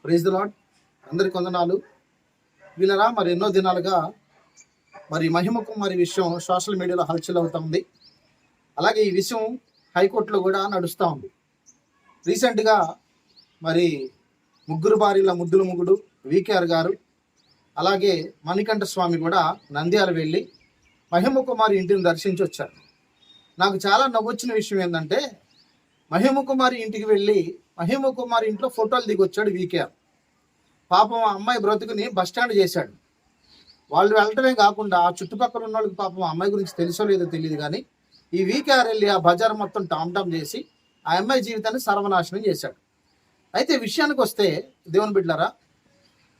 Praise the lord. అందరికి వందనాలు. వీళ్ళరా మరి ఎన్నో దినాలుగా మరి మహిమ కుమారి విషయం సోషల్ మీడియాలో హల్చల్ అవుతా ఉంది. అలాగే ఈ విషయం హైకోర్టులో కూడా నడుస్తూ ఉంది. రీసెంట్గా మరి ముగ్గురు భార్యల ముద్దుల ముగ్గుడు వికేఆర్ గారు, అలాగే మణికంఠ స్వామి కూడా నంద్యాల వెళ్ళి మహిమ కుమారి ఇంటిని దర్శించి వచ్చారు. నాకు చాలా నవ్వొచ్చిన విషయం ఏంటంటే, మహిమ కుమారి ఇంటికి వెళ్ళి మహిమ కుమారి ఇంట్లో ఫోటోలు దిగొచ్చాడు వికేఆర్. పాపం ఆ అమ్మాయి బ్రతుకుని బస్టాండ్ చేశాడు. వాళ్ళు వెళ్ళటమే కాకుండా ఆ చుట్టుపక్కల ఉన్న వాళ్ళకి పాపం అమ్మాయి గురించి తెలుసో లేదో తెలియదు, కానీ ఈ వికేఆర్ వెళ్ళి ఆ బజార్ మొత్తం టామ్ చేసి ఆ అమ్మాయి జీవితాన్ని సర్వనాశనం చేశాడు. అయితే విషయానికి వస్తే దేవుని బిడ్డలారా,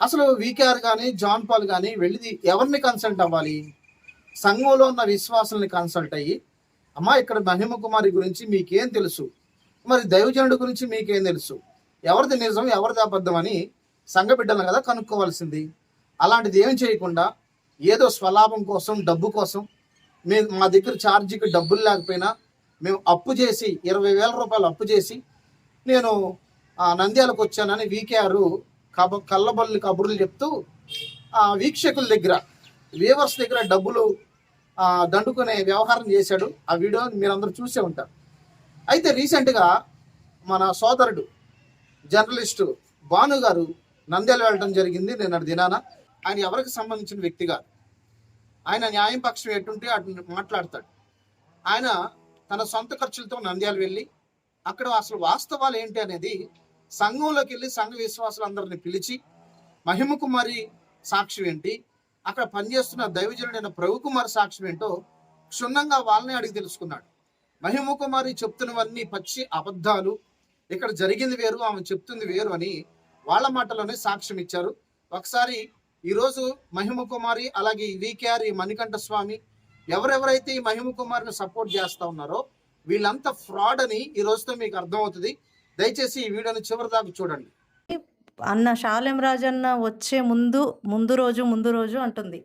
అసలు వికేఆర్ కానీ జాన్ పాల్ కానీ వెళ్ళి ఎవరిని కన్సల్ట్ అవ్వాలి? సంఘంలో ఉన్న విశ్వాసాలని కన్సల్ట్ అయ్యి, అమ్మా ఇక్కడ మహిమ కుమారి గురించి మీకేం తెలుసు, మరి దైవజనుడి గురించి మీకేం తెలుసు, ఎవరిది నిజం ఎవరిది అబద్ధం అని సంఘ బిడ్డలను కదా కనుక్కోవాల్సింది. అలాంటిది ఏం చేయకుండా ఏదో స్వలాభం కోసం, డబ్బు కోసం, మా దగ్గర ఛార్జీకి డబ్బులు లేకపోయినా మేము అప్పు చేసి 20,000 రూపాయలు అప్పు చేసి నేను నంద్యాలకు వచ్చానని వికేఆర్ కళ్ళబల్లి కబుర్లు చెప్తూ వీక్షకుల దగ్గర, వ్యూవర్స్ దగ్గర డబ్బులు దండుకునే వ్యవహారం చేశాడు. ఆ వీడియో మీరందరూ చూసే ఉంటారు. అయితే రీసెంట్గా మన సోదరుడు జర్నలిస్టు భాను గారు నంద్యాల వెళ్ళడం జరిగింది నిన్నటి దినాన. ఆయన ఎవరికి సంబంధించిన వ్యక్తిగా, ఆయన న్యాయం పక్షం ఎటుంటే అటు మాట్లాడతాడు. ఆయన తన సొంత ఖర్చులతో నంద్యాల వెళ్ళి అక్కడ అసలు వాస్తవాలు ఏంటి అనేది సంఘంలోకి వెళ్ళి సంఘ విశ్వాసులందరినీ పిలిచి మహిమ కుమారి సాక్ష్యం ఏంటి, అక్కడ పనిచేస్తున్న దైవజనుడైన ప్రభు కుమార్ సాక్ష్యం ఏంటో క్షుణ్ణంగా వాళ్ళని అడిగి తెలుసుకున్నాడు. మహిమ కుమారి చెప్తున్నవన్నీ పచ్చి అబద్ధాలు, ఇక్కడ జరిగింది వేరు, ఆమె చెప్తుంది వేరు అని వాళ్ళ మాటలోనే సాక్ష్యం ఇచ్చారు. ఒకసారి ఈరోజు మహిమ కుమారి, అలాగే వికేఆర్, ఈ మణికంఠ స్వామి, ఎవరెవరైతే ఈ మహిమ కుమారిని సపోర్ట్ చేస్తా ఉన్నారో వీళ్ళంతా ఫ్రాడ్ అని ఈ రోజుతో మీకు అర్థమవుతుంది. దయచేసి ఈ వీడియోని చివరి దాకా చూడండి. అన్న శాలెం రాజన్న వచ్చే ముందు రోజు అంటుంది.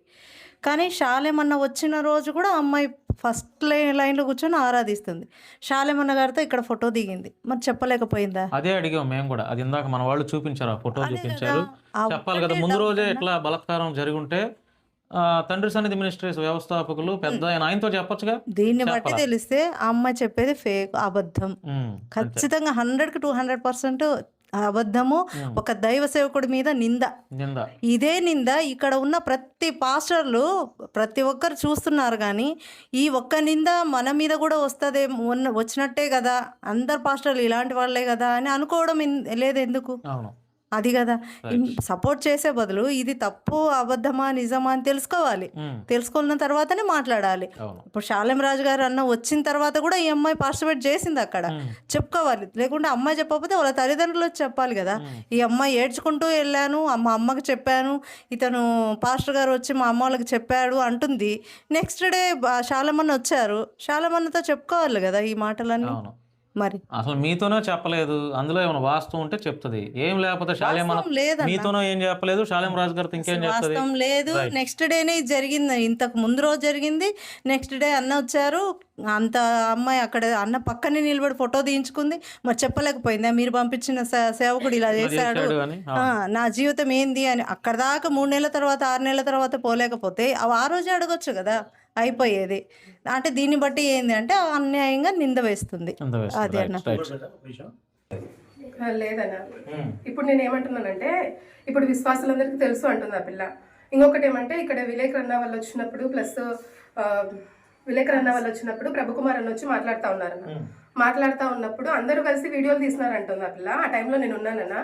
కానీ శాలెం అన్న వచ్చిన రోజు కూడా అమ్మాయి ఫస్ట్ లైన్లో కూర్చొని ఆరాధిస్తుంది. శాలెం అన్న గారితో ఇక్కడ ఫోటో దిగింది, మరి చెప్పలేకపోయిందా? అదే అడిగాం మేము కూడా. అది ఇందాక మన వాళ్ళు చూపించారు, ఆ ఫోటో చూపించారు. చెప్పాలి కదా, ముందు రోజే ఇట్లా బలాత్కారం జరుగుంటే తండ్రి సన్నిధి మినిస్ట్రీస్ వ్యవస్థాపకులు పెద్ద ఆయనతో చెప్పొచ్చుగా. దీన్ని బట్టి తెలిస్తే ఆ అమ్మాయి చెప్పేది ఫేక్, అబద్ధం. ఖచ్చితంగా 100కి 200% అబద్ధము. ఒక దైవ సేవకుడి మీద నింద. ఇదే నింద ఇక్కడ ఉన్న ప్రతి పాస్టర్లు ప్రతి ఒక్కరు చూస్తున్నారు. కానీ ఈ ఒక్క నింద మన మీద కూడా వస్తుంది, వచ్చినట్టే కదా, అందరు పాస్టర్లు ఇలాంటి వాళ్ళే కదా అని అనుకోవడం లేదు. ఎందుకు? అది కదా, సపోర్ట్ చేసే బదులు ఇది తప్పు, అబద్ధమా, నిజమా అని తెలుసుకోవాలి. తెలుసుకున్న తర్వాతనే మాట్లాడాలి. ఇప్పుడు శాలెం రాజు గారు అన్న వచ్చిన తర్వాత కూడా ఈ అమ్మాయి పార్టిసిపేట్ చేసింది, అక్కడ చెప్పుకోవాలి. లేకుంటే అమ్మాయి చెప్పకపోతే వాళ్ళ తల్లిదండ్రులు చెప్పాలి కదా. ఈ అమ్మాయి ఏడ్చుకుంటూ వెళ్ళాను, మా అమ్మకి చెప్పాను, ఇతను పాస్టర్ గారు వచ్చి మా అమ్మ వాళ్ళకి చెప్పాడు అంటుంది. నెక్స్ట్ డే శాలెమన్న వచ్చారు, శాలెమన్నతో చెప్పుకోవాలి కదా ఈ మాటలన్నీ. మరి అసలు మీతోనే చెప్పలేదు, అందులో ఏమైనా వాస్తవం ఉంటే చెప్తుంది. ఏం లేకపోతే మీతోనో ఏం చెప్పలేదు, శాలెం రాజు గారితో ఇంకేం చెప్తుంది? వాస్తవం లేదు. నెక్స్ట్ డేనే జరిగింది, ఇంతకు ముందు రోజు జరిగింది. నెక్స్ట్ డే అన్న వచ్చారు, అంత అమ్మాయి అక్కడ అన్న పక్కనే నిలబడి ఫోటో తీయించుకుంది. మరి చెప్పలేకపోయిందా, మీరు పంపించిన సేవకుడు ఇలా చేశాడు, నా జీవితం ఏంది అని? అక్కడ దాకా 3 నెలల తర్వాత 6 నెలల తర్వాత పోలేకపోతే ఆ రోజే అడగొచ్చు కదా, అయిపోయేది. అంటే దీన్ని బట్టి ఏంది అంటే అన్యాయంగా నింద వేస్తుంది. అదే అన్న. లేదన్నా, ఇప్పుడు నేను ఏమంటున్నానంటే, ఇప్పుడు విశ్వాసులందరికీ తెలుసు అంటుంది ఆ పిల్ల. ఇంకొకటి ఏమంటే, ఇక్కడ విలేకరు అన్న వాళ్ళు వచ్చినప్పుడు ప్రభు కుమార్ అన్న వచ్చి మాట్లాడుతూ ఉన్నప్పుడు అందరూ కలిసి వీడియోలు తీసినారంటుంది ఆ పిల్ల. ఆ టైంలో నేను ఉన్నానన్నా.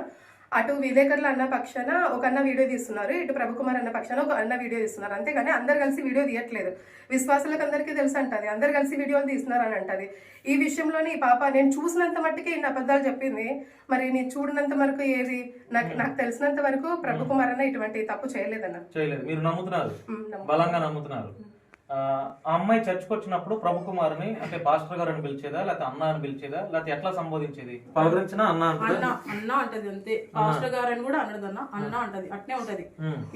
అటు విలేకరులు అన్న పక్షాన ఒక అన్న వీడియో తీస్తున్నారు, ఇటు ప్రభుకుమార్ అన్న పక్షాన ఒక అన్న వీడియో తీస్తున్నారు. అంతేగాని అందరు కలిసి వీడియో తీయట్లేదు. విశ్వాసులకు అందరికీ తెలుసు అంటది, అందరు కలిసి వీడియోలు తీస్తున్నారు అని అంటది. ఈ విషయంలోని ఈ పాప నేను చూసినంత మట్టుకే ఇన్ని అబద్ధాలు చెప్పింది. మరి నేను చూడనంత వరకు ఏది నాకు తెలిసినంత వరకు ప్రభుకుమార్ అన్న ఇటువంటి తప్పు చేయలేదన్న. మీరు నమ్ముతున్నారు, బలంగా నమ్ముతున్నారు. ఆ అమ్మాయి చర్చకు వచ్చినప్పుడు ప్రభు కుమార్ని అంటే పాస్టర్ గారు అని పిలిచేదా, లేకపోతే అన్న అని పిలిచేదా, లేకపోతే ఎట్లా సంబోధించేది? పలకరించినా అన్న అన్న అన్న అంటది అంతే. పాస్టర్ గారు అని కూడా అనదు అన్న అంటది, అట్నే ఉంటది.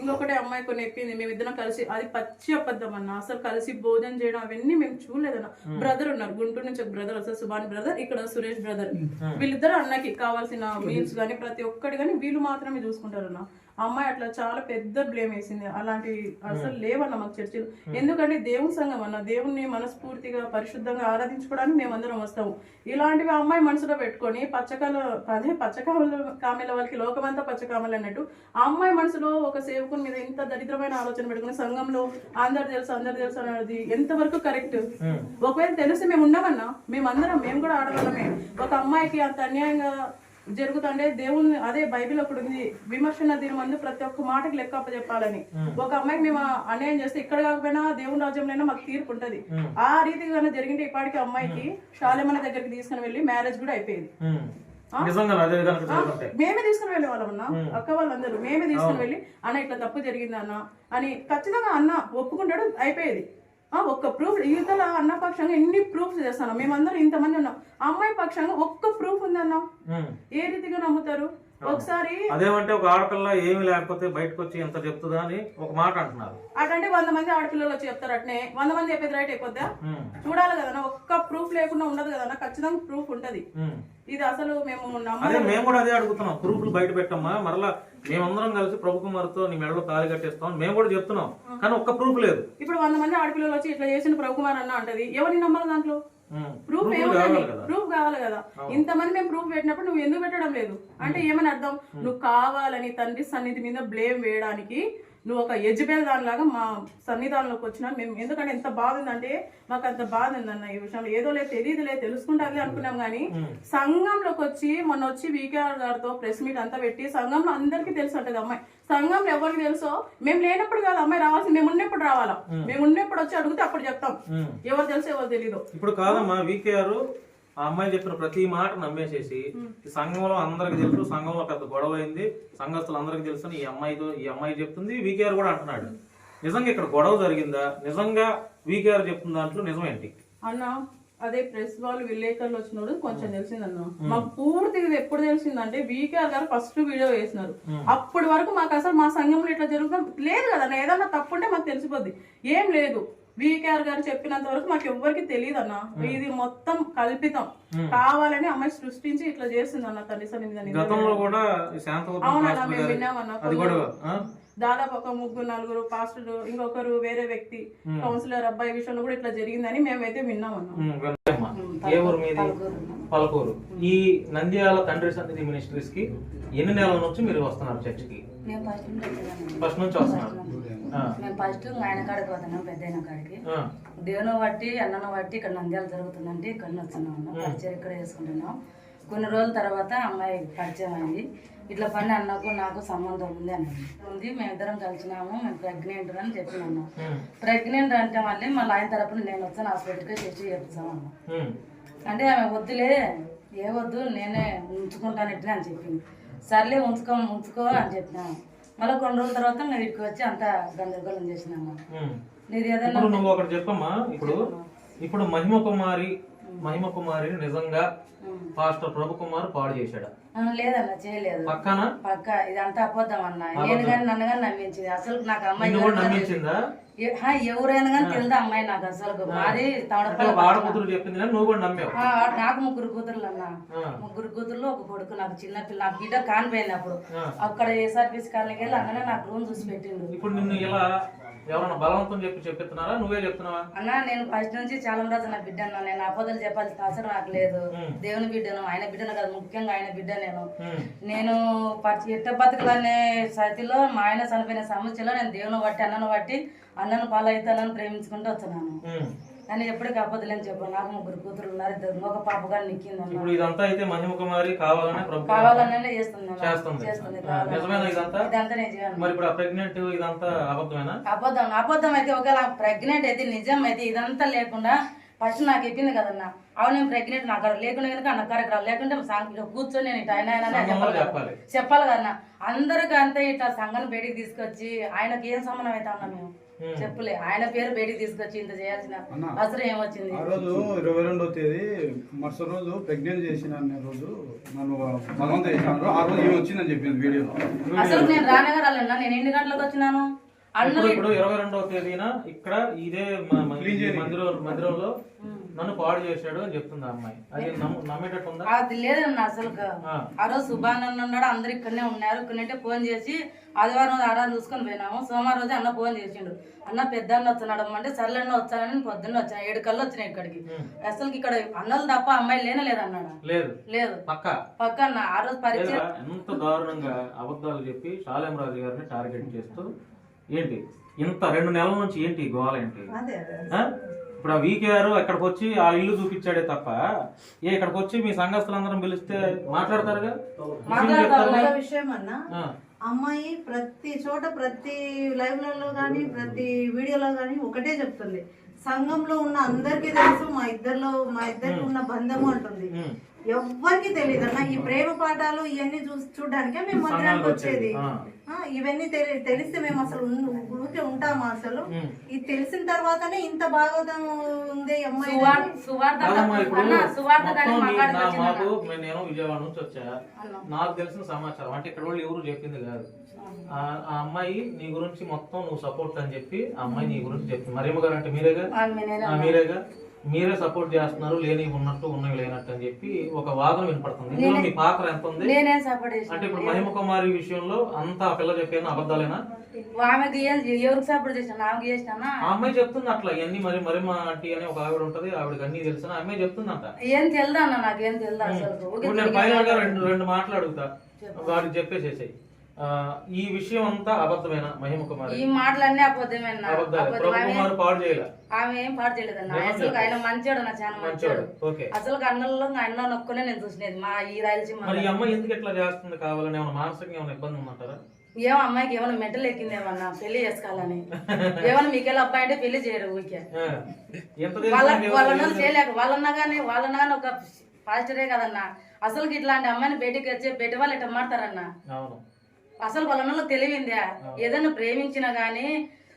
ఇంకొకటి అమ్మాయి కొన్ని చెప్పింది, మేమిద్దరం కలిసి, అది పచ్చి అబద్ధం అన్న. అసలు కలిసి భోజనం చేయడం అవన్నీ మేము చూడలేదన్న. బ్రదర్ ఉన్నారు, గుంటూరు నుంచి ఒక బ్రదర్ వస్తారు, సుభాని బ్రదర్, ఇక్కడ సురేష్ బ్రదర్. వీళ్ళిద్దరు అన్నకి కావాల్సిన మీల్స్ గానీ ప్రతి ఒక్కటి గానీ వీళ్ళు మాత్రమే చూసుకుంటారన్న. అమ్మాయి అట్లా చాలా పెద్ద బ్లేమ్ వేసింది. అలాంటి అసలు లేవన్న మాకు చర్చలు. ఎందుకంటే దేవుని సంఘం అన్న, దేవుణ్ణి మనస్ఫూర్తిగా పరిశుద్ధంగా ఆరాధించుకోవడానికి మేమందరం వస్తాము. ఇలాంటివి అమ్మాయి మనసులో పెట్టుకొని పచ్చకామెల వాళ్ళకి లోకమంతా పచ్చకామలు అన్నట్టు ఆ అమ్మాయి మనసులో ఒక సేవకుని మీద ఇంత దరిద్రమైన ఆలోచన పెట్టుకుని సంఘంలో అందరు తెలుసు అనేది ఎంతవరకు కరెక్ట్? ఒకవేళ తెలిసి మేము ఉన్నామన్నా, మేము కూడా ఆడవాళ్ళమే. ఒక అమ్మాయికి అంత అన్యాయంగా జరుగుతుంటే దేవుని అదే బైబిల్ ఒకటి ఉంది, విమర్శన దీని మందు ప్రతి ఒక్క మాటకి లెక్క అప్పచెప్పాలని. ఒక అమ్మాయికి మేము అన్యాయం చేస్తే ఇక్కడ కాకపోయినా దేవుని రాజ్యంలో మాకు తీర్పు ఉంటది. ఆ రీతిగా జరిగింటే ఇప్పటికి అమ్మాయికి శాలేమన్న దగ్గరికి తీసుకుని వెళ్ళి మ్యారేజ్ కూడా అయిపోయేది. మేమే తీసుకుని వెళ్ళే వాళ్ళమన్నా, అక్క వాళ్ళందరూ మేమే తీసుకుని వెళ్ళి అన్న ఇట్లా తప్పు జరిగింది అన్న అని ఖచ్చితంగా అన్న ఒప్పుకుంటాడు, అయిపోయేది. ఒక్క ప్రూఫ్ యువతల అన్న పక్షంగా ఎన్ని ప్రూఫ్స్ చేస్తాను, మేమందరం ఇంతమంది ఉన్నాం. అమ్మాయి పక్షంగా ఒక్క ప్రూఫ్ ఉంది అన్న, ఏ రీతిగా నమ్ముతారు? ఒకసారి అదేమంటే ఒక ఆడపిల్ల ఏమి లేకపోతే బయటకు వచ్చి ఎంత చెప్తుందా అని ఒక మాట అంటున్నారు. అటంటే 100 మంది ఆడపిల్లలు వచ్చి చెప్తారు, అట్నే 100 మంది చెప్పేది రైట్ అయిపోద్దా? చూడాలి కదన్నా, ఒక్క ప్రూఫ్ లేకుండా ఉండదు కదన్నా, ఖచ్చితంగా ప్రూఫ్ ఉంటది. ఇది అసలు మేము కూడా అదే అడుగుతున్నాం, ప్రూఫ్లు బయట పెట్టమ్మా, మరలా మేమందరం కలిసి ప్రభు కుమార్తో నీ మెడలో తాళి కట్టేస్తాం మేము కూడా చెప్తున్నాం, కానీ ఒక్క ప్రూఫ్ లేదు. ఇప్పుడు 100 మంది ఆడపిల్లలు వచ్చి ఇట్లా చేసిన ప్రభు కుమార్ అన్న అంటది, ఎవరిని నమ్మాలి దాంట్లో? ప్రూఫ్ ఏముందండి? ప్రూఫ్ కావాలి కదా. ఇంతమంది మేము ప్రూఫ్ పెట్టినప్పుడు నువ్వు ఎందుకు పెట్టడం లేదు అంటే ఏమని అర్థం? నువ్వు కావాలని తండ్రి సన్నిధి మీద బ్లేమ్ వేయడానికి నువ్వు ఒక యజ్బేల్ దానిలాగా మా సన్నిధానంలోకి వచ్చినా మేము. ఎందుకంటే ఎంత బాధ ఉందంటే మాకు అంత బాధ ఉందన్న ఈ విషయంలో. ఏదో లేదు తెలియదులే తెలుసుకుంటారులే అనుకున్నాం కానీ సంఘంలోకి వచ్చి మొన్న వచ్చి వీకేఆర్ గారితో ప్రెస్ మీట్ అంతా పెట్టి సంఘంలో అందరికీ తెలుసు అంటది అమ్మాయి. సంఘంలో ఎవరికి తెలుసో మేము లేనప్పుడు కాదు అమ్మాయి రావాల్సి, మేము ఉన్నప్పుడు రావాలా, మేము ఉన్నప్పుడు వచ్చి అడిగితే అప్పుడు చెప్తాం. ఎవరు తెలుసు ఎవరు తెలీదు. ఇప్పుడు కాదమ్మా, వీకేఆర్ ఆ అమ్మాయి చెప్పిన ప్రతి మాట నమ్మేసేసి సంఘంలో అందరికి తెలుసు, సంఘంలో పెద్ద గొడవ అయింది, సంఘస్థులు అందరికి తెలుసు ఈ అమ్మాయి చెప్తుంది, వీకేఆర్ కూడా అంటున్నాడు. నిజంగా ఇక్కడ గొడవ జరిగిందా? నిజంగా వీకేఆర్ చెప్తున్న దాంట్లో నిజమేంటి అన్న? అదే ప్రెస్ వాళ్ళు విలేకరులు వచ్చినప్పుడు కొంచెం తెలిసిందన్న. మాకు పూర్తిగా ఎప్పుడు తెలిసిందంటే వీకేఆర్ గారు ఫస్ట్ వీడియో వేసినారు. అప్పటి వరకు మాకు అసలు మా సంఘంలో ఇట్లా జరుగుతాం లేదు కదా, ఏదన్నా తప్పు ఉంటే మాకు తెలిసిపోద్ది. ఏం లేదు, వీకేఆర్ గారు చెప్పినంత వరకు మాకు ఎవ్వరికి తెలియదు అన్న. ఇది మొత్తం కల్పితం, కావాలని అమ్మాయి సృష్టించి ఇట్లా చేస్తుంది అన్న తండ్రి సన్నిధి. అవునన్నా, మేము విన్నామన్నా. దాదాపు ఒక 3-4 పాస్టర్లు, ఇంకొకరు వేరే వ్యక్తి కౌన్సిలర్ అబ్బాయి విషయంలో కూడా ఇట్లా జరిగిందని మేమైతే విన్నామన్నా. పలకూరు. ఈ నంద్యాల తండ్రి సన్నిధి మినిస్ట్రీస్ కి ఎన్ని నెలల నుంచి మీరు వస్తున్నారు చర్చికి? ఫస్ట్ నుంచి వస్తున్నారు. మేము ఫస్ట్ ఆయన కాడికి పోతున్నాం, పెద్ద ఆయన కాడికి. దేవుని బట్టి అన్నను బట్టి ఇక్కడ నంద్యాల జరుగుతుందంటే ఇక్కడ వస్తున్నాము, పరిచయం ఇక్కడ చేసుకుంటున్నాం. కొన్ని రోజుల తర్వాత అమ్మాయి పరిచయం అయింది, ఇట్లా పని అన్నకు నాకు సంబంధం ఉంది అని ఉంది. మేమిద్దరం కలిసినాము, మేము ప్రెగ్నెంట్ అని చెప్పినాము. ప్రెగ్నెంట్ అంటే మళ్ళీ ఆయన తరపున నేను వచ్చాను హాస్పిటల్కి చేసి చెప్తామన్నా. అంటే ఆమె వద్దులే, ఏ వద్దు నేనే ఉంచుకుంటాను ఇట్లా అని చెప్పింది. సర్లే ఉంచుకో అని చెప్పినాము. మళ్ళీ కొన్ని రోజుల తర్వాత నేను ఇక్కడికి వచ్చి అంతా గందరగోళం చేసినాము. నీది ఏదైనా నువ్వు ఒకటి చెప్పమ్మా. ఇప్పుడు మహిమ కుమారి నిజంగా పాస్టర్ ప్రభు కుమార్ పాడు చేశాడా? లేదన్నా, చేయలేదు. పక్క ఇదంతా అబద్ధం అన్న. నేను కానీ నన్ను కానీ నమ్మించింది. అసలు నాకు అమ్మాయి నమ్మించిందా? ఎవరైనా కానీ తెలియదు అమ్మాయి నాకు. అసలు మాది నాకు 3 కూతుర్లు అన్న. 3 కూతుర్లు 1 కొడుకు. నాకు చిన్నపిల్ల, నాకు బిడ్డ కానిపోయింది. అప్పుడు అక్కడ ఏసార్పీసీ కాలనీకి వెళ్ళి అన్ననే నాకు రూమ్ చూసి పెట్టిండు. ఇప్పుడు నిన్ను ఇలా ఎవరన్నా బలవంతం చెప్పిస్తున్నారా, నువ్వే చెప్తున్నావా? అన్నా నేను ఫస్ట్ నుంచి చాలా రోజు నా బిడ్డ అన్నా. నేను అబద్ధాలు చెప్పాల్సిన అవసరం నాకు లేదు. దేవుని బిడ్డను, ఆయన బిడ్డను కాదు, ముఖ్యంగా ఆయన బిడ్డ. నేను ఎట్ట బతుకులనే స్థితిలో మా ఆయన చనిపోయిన సమస్యలో నేను దేవుని బట్టి అన్నను బట్టి అన్నను పాలయితానని ప్రేమించుకుంటూ వచ్చాను. కానీ ఎప్పటికీ అబద్ధాలని చెప్పాను. నాకు 3 కూతురు ఉన్నారు, ఇంకొక పాప గారు నిక్కింది. ఇదంతా అయితే మహిమ కుమారి కావాలనే చేస్తుంది. అబద్ధం అయితే ఒకవేళ ప్రెగ్నెంట్ అయితే నిజం అయితే ఇదంతా లేకుండా ఫస్ట్ నాకు చెప్పింది కదన్నా, అవును నేను ప్రెగ్నెంట్ నాకు లేకుండా కనుక అన్న కార్యక్రమం లేకుంటే కూర్చొని నేను ఇట్లా చెప్పాలి కదన్నా. అందరికి అంతా ఇట్లా సంఘాన్ని బయటికి తీసుకొచ్చి ఆయనకి ఏం సంబంధం అయితే అన్నా మేము చెప్పులే. ఆయన పేరు బయటికి తీసుకొచ్చి ఇంత చేయాల్సిన అవసరం ఏమొచ్చింది? ఆ రోజు 22వ తేదీ మరుసటి రోజు ప్రెగ్నెంట్ చేసిన రోజు నన్ను బలవంత చేసినారు. ఆ రోజు ఏమి వచ్చిందని చెప్పింది వీడియోలో. అసలు నేను రానగా రాలన్నా. నేను ఎన్ని గంటలకు వచ్చినాను? ఇప్పుడు 22వ తేదీన ఇక్కడ ఇదే మందిరంలో నన్ను పాడు చేశాడు అని చెప్తుంది ఆ అమ్మాయి. అది నమ్మేటట్టు ఉందా? అది లేదన్న అసలు. ఆ రోజు సుభాన్ అన్న ఉన్నాడు, అందరు ఇక్కడనే ఉన్నారు. ఇక్కడంటే ఫోన్ చేసి ఆదివారం రోజు ఆరాధన చూసుకొని పోయినాము. సోమవారం రోజు అన్న ఫోన్ చేసిండు, అన్న పెద్ద అన్న వస్తున్నాడు అంటే సర్లన్న వచ్చానని పొద్దున్న వచ్చాను. 7 కల్లా వచ్చినాయి ఇక్కడికి. అసలు ఇక్కడ అన్నలు తప్ప అమ్మాయి లేదన్నాడు. లేదు పక్క అన్న. ఆ రోజు పరిచయం ఎంత దారుణంగా అబద్ధాలు చెప్పి షాలేం రాజు గారిని టార్గెట్ చేస్తూ ఏంటి ఇంత 2 నెలల నుంచి ఏంటి గోల ఏంటి? ఇప్పుడు ఆ వీకేఆర్ ఇక్కడికి వచ్చి ఆ ఇల్లు చూపించాడే తప్ప ఇక్కడికి వచ్చి మీ సంఘస్థులందరం పిలిస్తే మాట్లాడతారుగా. విషయం అన్న, అమ్మాయి ప్రతి చోట ప్రతి లైవ్లలో కానీ ప్రతి వీడియోలో కానీ ఒకటే చెప్తుంది, సంఘంలో ఉన్న అందరికీ తెలుసు మా ఇద్దరికి ఉన్న బంధము అంటుంది. ఎవ్వరికి తెలియదు అన్న. ఈ ప్రేమ పాఠాలు ఇవన్నీ చూడడానికే మేము మందిరానికి వచ్చేది. ఇవన్నీ తెలిస్తే మేము అసలు ఊరికే ఉంటామా? అసలు ఇది తెలిసిన తర్వాతనే ఇంత భాగవతం ఉంది అమ్మాయి. నేను విజయవాడ నుంచి వచ్చా, నాకు తెలిసిన సమాచారం అంటే ఇక్కడ వాళ్ళు ఎవరు చెప్పింది కాదు. ఆ అమ్మాయి నీ గురించి మొత్తం నువ్వు సపోర్ట్ అని చెప్పి ఆ అమ్మాయి నీ గురించి చెప్తుంది. మరియమ్మ గారు అంటే మీరేగా మీరే సపోర్ట్ చేస్తున్నారు, లేని ఉన్నట్టు ఉన్నవి లేనట్టు అని చెప్పి ఒక వాదన వినపడుతుంది. ఇందులో మీ పాత్ర ఎంత ఉంది? అంటే ఇప్పుడు మహిమ కుమారి విషయంలో అంతా ఆ పిల్ల చెప్పేనా అబద్ధాలేనా? ఆమెకి ఎవరికి సపోర్ట్ చేసిన? ఆమెకి చేసినా? ఆ అమ్మాయి చెప్తుంది అట్లా ఇవన్నీ. మరిమ ఆంటీ అని ఒక ఆవిడ ఉంటది, ఆవిడకి అన్ని తెలుసు. ఆ అమ్మాయి చెప్తుందంట. ఏం తెలుదా అన్న? నాకేం తెలుదా అసలు. నేను ఫైనల్ గా రెండు మాటలు అడుగుతా, వాడికి చెప్పేసేసాయి. ఈ విషయం అంతా అబద్ధమేనా? మహిమ కుమారి ఈ మాటలన్నీ అబద్ధమేనా? పాడు చేయలే. ఆమె ఏం పాడు చేయలేదన్న. అసలు ఆయన మంచోడు, నా చాలా మంచోడు. అసలు అన్నల్లో అన్న నొక్కునే నేను చూసినది మా ఈ రాయలసీమ. మరి ఈ అమ్మాయి ఎందుకు ఎట్లా చేస్తుంది? కావాలని ఏమైనా మానసికంగా ఏమైనా ఇబ్బంది ఉందంటారా? ఏమో అమ్మాయికి ఏమైనా మెంటల్ ఎక్కిందేమన్నా పెళ్లి చేసుకోవాలని. ఏమైనా మీకెళ్ళి అబ్బాయి అంటే పెళ్లి చేయరు ఊరికే. వాళ్ళన్న చేయలేక వాళ్ళన్నా కానీ ఒక పాజిటివే కదన్నా. అసలు ఇట్లాంటి అమ్మాయిని బయటికి వచ్చి బయట వాళ్ళు ఇట్లా మాడతారన్నా. అసలు వాళ్ళలో తెలివిందా? ఏదైనా ప్రేమించినా గానీ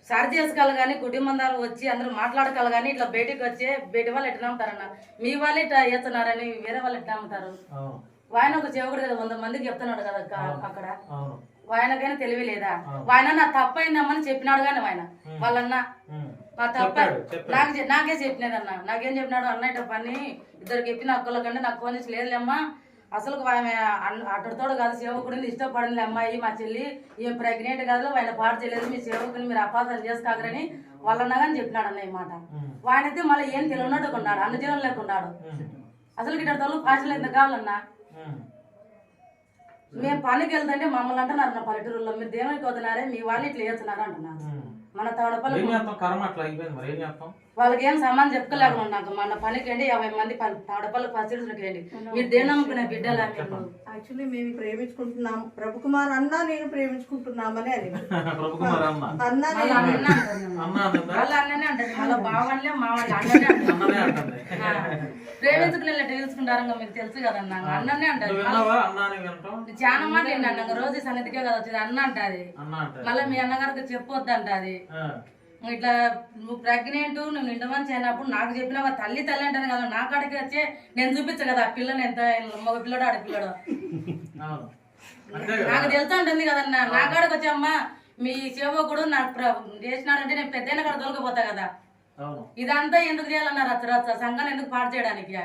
సరి చేసుకోవాలి కానీ కుటుంబందాలు వచ్చి అందరూ మాట్లాడకాలి కానీ ఇట్లా బయటకు వచ్చి బయట వాళ్ళు ఎట్లా నమ్ముతారన్న. మీ వాళ్ళు ఇట్లా చేస్తున్నారని వేరే వాళ్ళు ఎట్లా నమ్ముతారు? ఆయన ఒక చెవుడు కదా 100 మందికి చెప్తున్నాడు కదా అక్కడ. ఆయనకైనా తెలివి లేదా? ఆయన నా తప్పైందమ్మని చెప్పినాడు కానీ ఆయన వాళ్ళన్న మా తప్ప నాకే చెప్పినదన్న. నాకేం చెప్పినాడు అన్న ఇట్లా పని ఇద్దరు చెప్పిన అక్కల కంటే నాకు ఫోన్ చేసి లేదులేమ్మా అసలు ఆమె అట్టడితోడు కాదు సేవకుడిని ఇష్టపడింది అమ్మాయి మా చెల్లి ఏం ప్రెగ్నెంట్ కాదు ఆయన పాడు చేయలేదు మీ సేవకుని మీరు అపార్థాలు చేసుకోగరని వాళ్ళన్నా కానీ చెప్పినాడు అన్న ఈ మాట. ఆయనైతే మళ్ళీ ఏం తెలియనట్టు కొన్నాడు, అన్న జీవనం లేకున్నాడు. అసలు ఇట్టడితో భాషలు ఎంత కావాలన్నా? మేము పనికి వెళ్తుంటే మమ్మల్ని అంటున్నారు నా పల్లెటూరులో మీరు దేవునికి వదినారే మీ వాళ్ళు ఇట్లా చేస్తున్నారు అంటున్నారు. మన తోడపల్లి వాళ్ళకి ఏం సమానం చెప్పుకోలేకుండా నాకు మన పనికి అండి 50 మంది తోడపల్లి పరిస్థితులకి మీరు దేని నమ్ముకునే బిడ్డలు. యాక్చువల్లీ మేము ప్రేమించుకుంటున్నాం ప్రభుకుమార్ అన్న నేను ప్రేమించుకుంటున్నామని అని వాళ్ళ అన్ననే అంటారు. వాళ్ళ బావన్లే మా వాళ్ళ అన్ననే అంటారు. ప్రేమించుకుని తెలుసుకుంటారు మీకు తెలుసు కదన్నా. అన్ననే అంటారు. చాలా మాటలు ఏంటన్నా రోజు సన్నిధికే కదా వచ్చేది అన్న అంటది. మళ్ళీ మీ అన్నగారికి చెప్పొద్దు అంటది. ఇట్లా నువ్వు ప్రెగ్నెంట్ నువ్వు నిండు మంచి అయినప్పుడు నాకు చెప్పిన తల్లి అంటాను కదా నా కాడికి వచ్చే నేను చూపించు కదా ఆ పిల్లని ఎంత మగ పిల్లడు ఆడపిల్లడు నాకు తెలుసా ఉంటుంది కదన్నా. నా కాడికి వచ్చామ్మా మీ సేవకుడు నాకు చేసినాడంటే నేను పెద్దైన కాడ దొరికిపోతా కదా. ఇదంతా ఎందుకు చేయాలన్నా రచ్చ సంఘాన్ని ఎందుకు పాడు చేయడానికి?